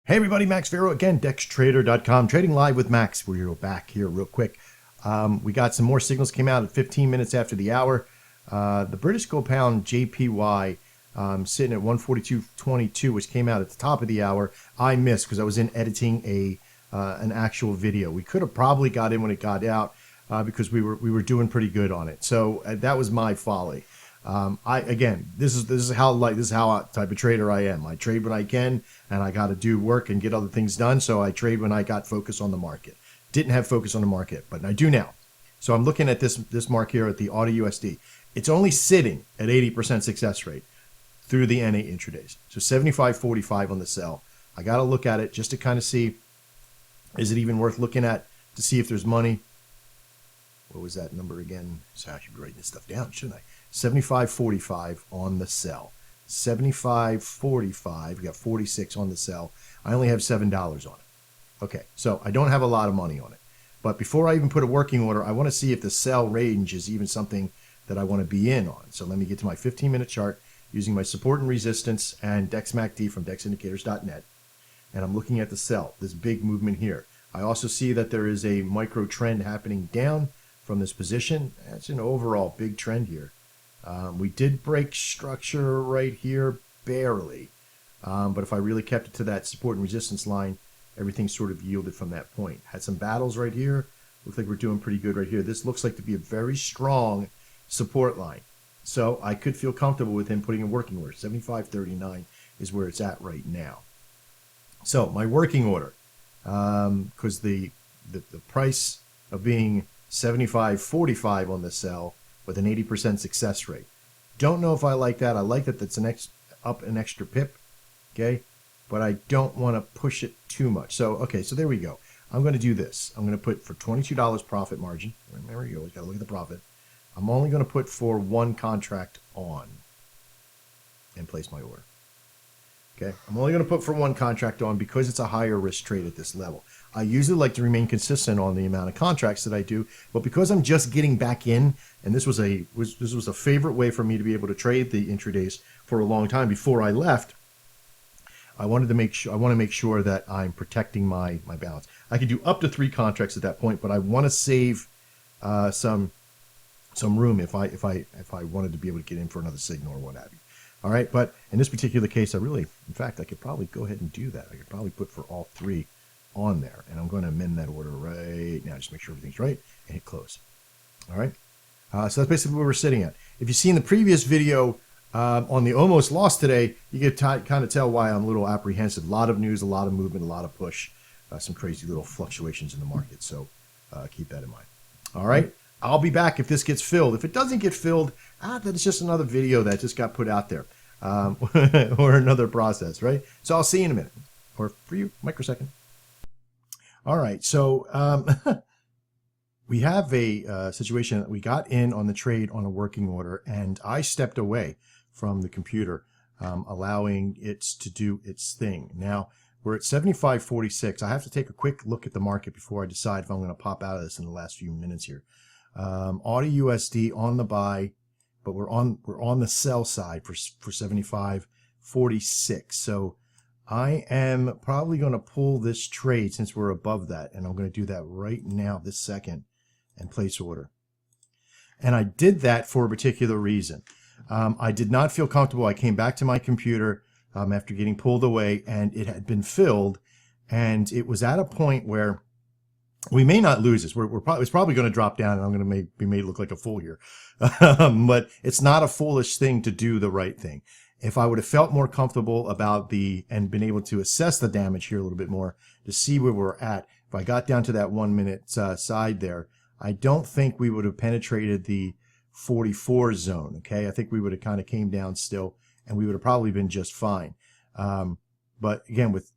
Hey everybody, Max Vero again, DexTrader.com, trading live with Max. We're back here real quick. We got some more signals came out at 15 minutes after the hour. The British Gold Pound JPY sitting at 142.22, which came out at the top of the hour. I missed because I was in editing an actual video. We could have probably got in when it got out because we were doing pretty good on it. So that was my folly. This is how type of trader I am. I trade when I can, and I got to do work and get other things done. So I trade when I got focus on the market. Didn't have focus on the market, but I do now. So I'm looking at this mark here at the Auto USD. It's only sitting at 80% success rate through the N8 intradays. So 75.45 on the sell. I got to look at it just to kind of see, is it even worth looking at to see if there's money? What was that number again? So I should be writing this stuff down, shouldn't I? 75.45 on the sell. 75.45. We got 46 on the sell. I only have $7 on it. Okay, so I don't have a lot of money on it. But before I even put a working order, I want to see if the sell range is even something that I want to be in on. So let me get to my 15-minute chart using my support and resistance and DexMACD from DexIndicators.net. And I'm looking at the sell, this big movement here. I also see that there is a micro trend happening down from this position. That's an overall big trend here. We did break structure right here, barely. But if I really kept it to that support and resistance line, everything sort of yielded from that point. Had some battles right here. Looks like we're doing pretty good right here. This looks like to be a very strong support line. So I could feel comfortable with him putting a working order. 75.39 is where it's at right now. So my working order, because the price of being 75.45 on the sell with an 80% success rate. Don't know if I like that. I like that that's up an extra pip, okay? But I don't want to push it too much. So, okay, so there we go. I'm going to do this. I'm going to put for $22 profit margin. There you go. Got to look at the profit. I'm only going to put for one contract on and place my order. Okay, I'm only going to put for one contract on because it's a higher risk trade at this level. I usually like to remain consistent on the amount of contracts that I do, but because I'm just getting back in, and this was a favorite way for me to be able to trade the intradays for a long time before I left, I want to make sure that I'm protecting my balance. I could do up to 3 contracts at that point, but I want to save some room if I wanted to be able to get in for another signal or what have you. All right, but in this particular case, in fact, I could probably go ahead and do that. I could probably put for all 3 on there, and I'm going to amend that order right now, just make sure everything's right, and hit close. All right, so that's basically where we're sitting at. If you've seen the previous video on the almost loss today, you can kind of tell why I'm a little apprehensive. A lot of news, a lot of movement, a lot of push, some crazy little fluctuations in the market, so keep that in mind. All right, I'll be back if this gets filled. If it doesn't get filled, then it's just another video that just got put out there, or another process, right? So I'll see you in a minute, or for you, microsecond. All right, so we have a situation that we got in on the trade on a working order, and I stepped away from the computer, allowing it to do its thing. Now, we're at 75.46. I have to take a quick look at the market before I decide if I'm going to pop out of this in the last few minutes here. Auto USD on the buy, but we're on the sell side for 75.46. So I am probably going to pull this trade since we're above that, and I'm going to do that right now, this second, and place order. And I did that for a particular reason. I did not feel comfortable. I came back to my computer after getting pulled away, and it had been filled, and it was at a point where we may not lose this. It's probably going to drop down, and I'm going to be made look like a fool here. But it's not a foolish thing to do the right thing. If I would have felt more comfortable about and been able to assess the damage here a little bit more to see where we're at, if I got down to that 1 minute side there, I don't think we would have penetrated the 44 zone. Okay, I think we would have kind of came down still, and we would have probably been just fine. But again, with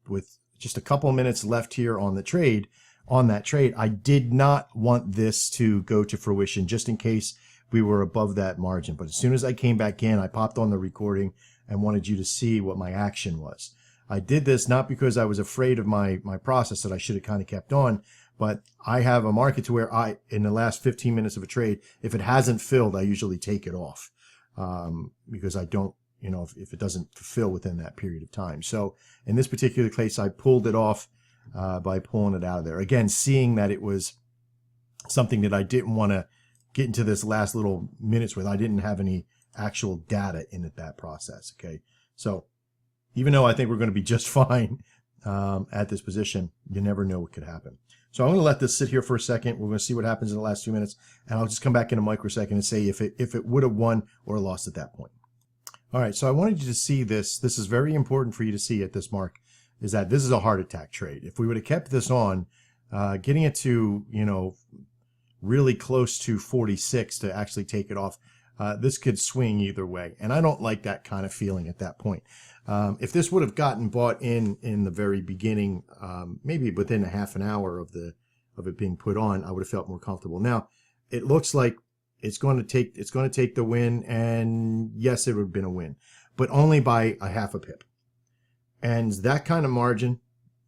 just a couple of minutes left here on the trade, I did not want this to go to fruition just in case we were above that margin. But as soon as I came back in, I popped on the recording and wanted you to see what my action was. I did this not because I was afraid of my process that I should have kind of kept on, but I have a market to where in the last 15 minutes of a trade, if it hasn't filled, I usually take it off because I don't you know, if it doesn't fulfill within that period of time. So in this particular case, I pulled it off by pulling it out of there. Again, seeing that it was something that I didn't want to get into this last little minutes with. I didn't have any actual data in that process. Okay, so even though I think we're going to be just fine at this position, you never know what could happen. So I'm going to let this sit here for a second. We're going to see what happens in the last few minutes, and I'll just come back in a microsecond and say if it would have won or lost at that point. All right, so I wanted you to see this. This is very important for you to see at this mark, is that this is a heart attack trade. If we would have kept this on, getting it to, you know, really close to 46 to actually take it off, this could swing either way. And I don't like that kind of feeling at that point. If this would have gotten bought in the very beginning, maybe within a half an hour of it being put on, I would have felt more comfortable. Now, it looks like it's going to take the win, and yes, it would have been a win, but only by a half a pip. And that kind of margin,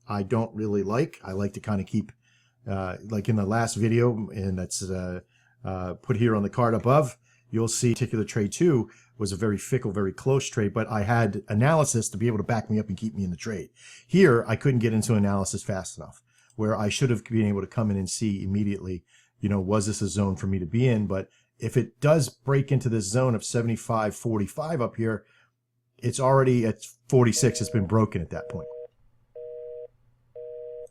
I don't really like. I like to kind of keep, like in the last video, and that's put here on the card above, you'll see particular trade 2 was a very fickle, very close trade, but I had analysis to be able to back me up and keep me in the trade. Here, I couldn't get into analysis fast enough, where I should have been able to come in and see immediately, you know, was this a zone for me to be in? But if it does break into this zone of 75.45 up here, it's already at 46. It's been broken at that point.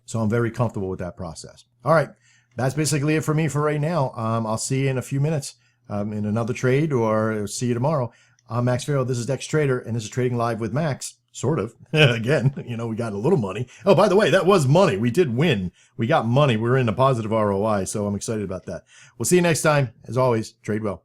So I'm very comfortable with that process. All right, that's basically it for me for right now. I'll see you in a few minutes in another trade, or see you tomorrow. I'm Max Farrell. This is Dex Trader, and this is Trading Live with Max. Sort of. Again, you know, we got a little money. Oh, by the way, that was money. We did win. We got money. We're in a positive ROI, so I'm excited about that. We'll see you next time. As always, trade well.